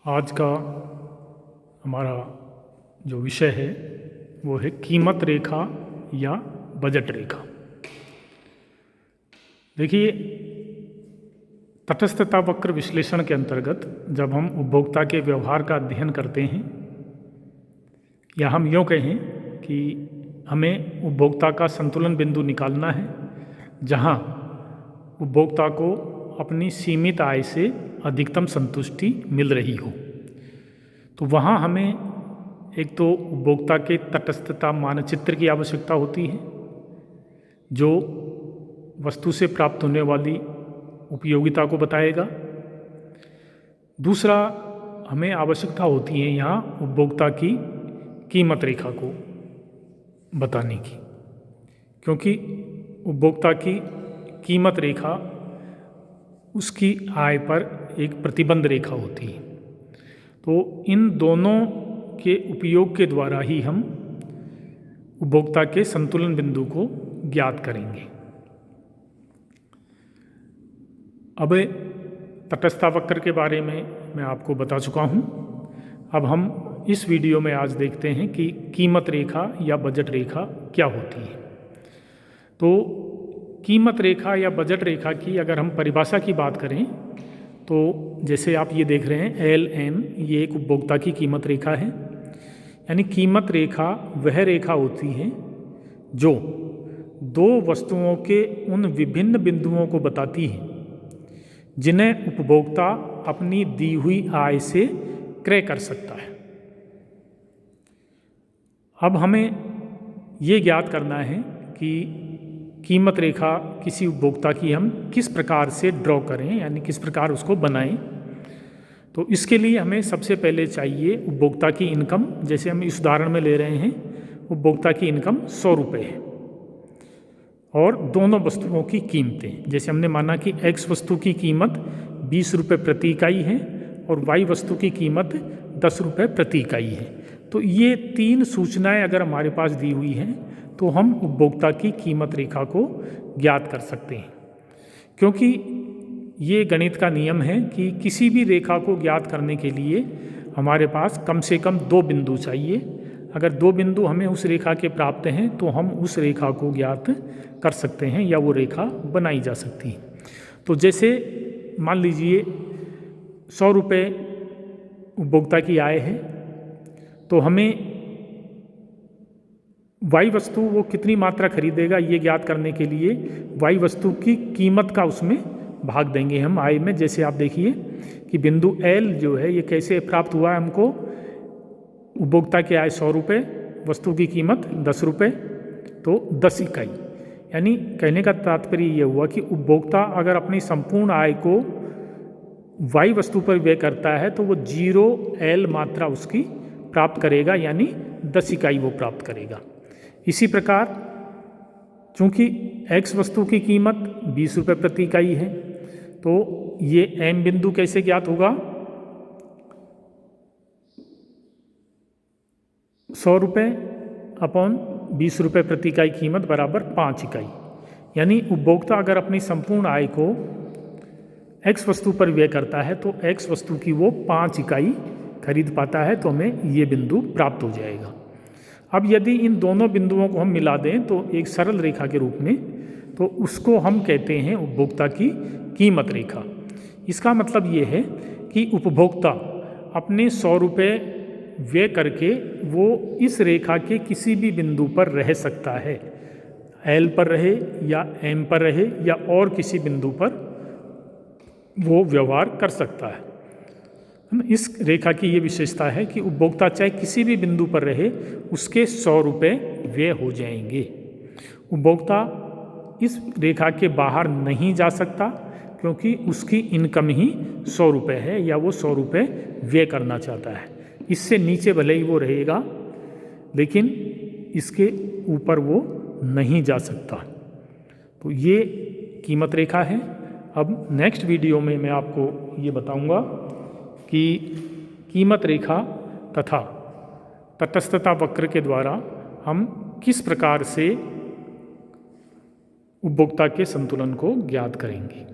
आज का हमारा जो विषय है वो है कीमत रेखा या बजट रेखा। देखिए, तटस्थता वक्र विश्लेषण के अंतर्गत जब हम उपभोक्ता के व्यवहार का अध्ययन करते हैं, या हम यूँ कहें कि हमें उपभोक्ता का संतुलन बिंदु निकालना है, जहाँ उपभोक्ता को अपनी सीमित आय से अधिकतम संतुष्टि मिल रही हो, तो वहाँ हमें एक तो उपभोक्ता के तटस्थता मानचित्र की आवश्यकता होती है, जो वस्तु से प्राप्त होने वाली उपयोगिता को बताएगा। दूसरा, हमें आवश्यकता होती है यहाँ उपभोक्ता की कीमत रेखा को बताने की, क्योंकि उपभोक्ता की कीमत रेखा उसकी आय पर एक प्रतिबंध रेखा होती है। तो इन दोनों के उपयोग के द्वारा ही हम उपभोक्ता के संतुलन बिंदु को ज्ञात करेंगे। अब तटस्थता वक्र के बारे में मैं आपको बता चुका हूँ। अब हम इस वीडियो में आज देखते हैं कि कीमत रेखा या बजट रेखा क्या होती है। तो कीमत रेखा या बजट रेखा की अगर हम परिभाषा की बात करें, तो जैसे आप ये देख रहे हैं LM, ये एक उपभोक्ता की कीमत रेखा है। यानी कीमत रेखा वह रेखा होती है जो दो वस्तुओं के उन विभिन्न बिंदुओं को बताती है जिन्हें उपभोक्ता अपनी दी हुई आय से क्रय कर सकता है। अब हमें ये ज्ञात करना है कि कीमत रेखा किसी उपभोक्ता की हम किस प्रकार से ड्रॉ करें, यानी किस प्रकार उसको बनाएं। तो इसके लिए हमें सबसे पहले चाहिए उपभोक्ता की इनकम। जैसे हम इस उदाहरण में ले रहे हैं, उपभोक्ता की इनकम 100 रुपये है और दोनों वस्तुओं की कीमतें, जैसे हमने माना कि X वस्तु की कीमत 20 रुपये प्रति इकाई है और Y वस्तु की कीमत 10 रुपये प्रति इकाई है। तो ये तीन सूचनाएं अगर हमारे पास दी हुई हैं तो हम उपभोक्ता की कीमत रेखा को ज्ञात कर सकते हैं, क्योंकि ये गणित का नियम है कि किसी भी रेखा को ज्ञात करने के लिए हमारे पास कम से कम दो बिंदु चाहिए। अगर दो बिंदु हमें उस रेखा के प्राप्त हैं तो हम उस रेखा को ज्ञात कर सकते हैं या वो रेखा बनाई जा सकती है। तो जैसे मान लीजिए 100 रुपये उपभोक्ता की आय है, तो हमें Y वस्तु वो कितनी मात्रा खरीदेगा ये ज्ञात करने के लिए Y वस्तु की कीमत का उसमें भाग देंगे हम आय में। जैसे आप देखिए कि बिंदु L जो है ये कैसे प्राप्त हुआ है हमको, उपभोक्ता की आय 100 रुपये, वस्तु की कीमत 10 रुपये, तो 10 इकाई। यानी कहने का तात्पर्य ये हुआ कि उपभोक्ता अगर अपनी संपूर्ण आय को Y वस्तु पर व्यय करता है तो वो 0L मात्रा उसकी प्राप्त करेगा, यानी 10 इकाई वो प्राप्त करेगा। इसी प्रकार चूँकि X वस्तु की कीमत 20 रुपये प्रति इकाई है, तो ये M बिंदु कैसे ज्ञात होगा, 100 रुपये अपॉन 20 रुपये प्रति इकाई कीमत बराबर 5 इकाई। यानी उपभोक्ता अगर अपनी संपूर्ण आय को X वस्तु पर व्यय करता है तो X वस्तु की वो 5 इकाई खरीद पाता है, तो हमें ये बिंदु प्राप्त हो जाएगा। अब यदि इन दोनों बिंदुओं को हम मिला दें तो एक सरल रेखा के रूप में, तो उसको हम कहते हैं उपभोक्ता की कीमत रेखा। इसका मतलब ये है कि उपभोक्ता अपने 100 रुपये व्यय करके वो इस रेखा के किसी भी बिंदु पर रह सकता है, L पर रहे या M पर रहे या और किसी बिंदु पर वो व्यवहार कर सकता है। इस रेखा की ये विशेषता है कि उपभोक्ता चाहे किसी भी बिंदु पर रहे, उसके 100 रुपये व्यय हो जाएंगे। उपभोक्ता इस रेखा के बाहर नहीं जा सकता, क्योंकि उसकी इनकम ही 100 रुपये है या वो 100 रुपये व्यय करना चाहता है। इससे नीचे भले ही वो रहेगा, लेकिन इसके ऊपर वो नहीं जा सकता। तो ये कीमत रेखा है। अब नेक्स्ट वीडियो में मैं आपको ये बताऊंगा कि कीमत रेखा तथा तटस्थता वक्र के द्वारा हम किस प्रकार से उपभोक्ता के संतुलन को ज्ञात करेंगे।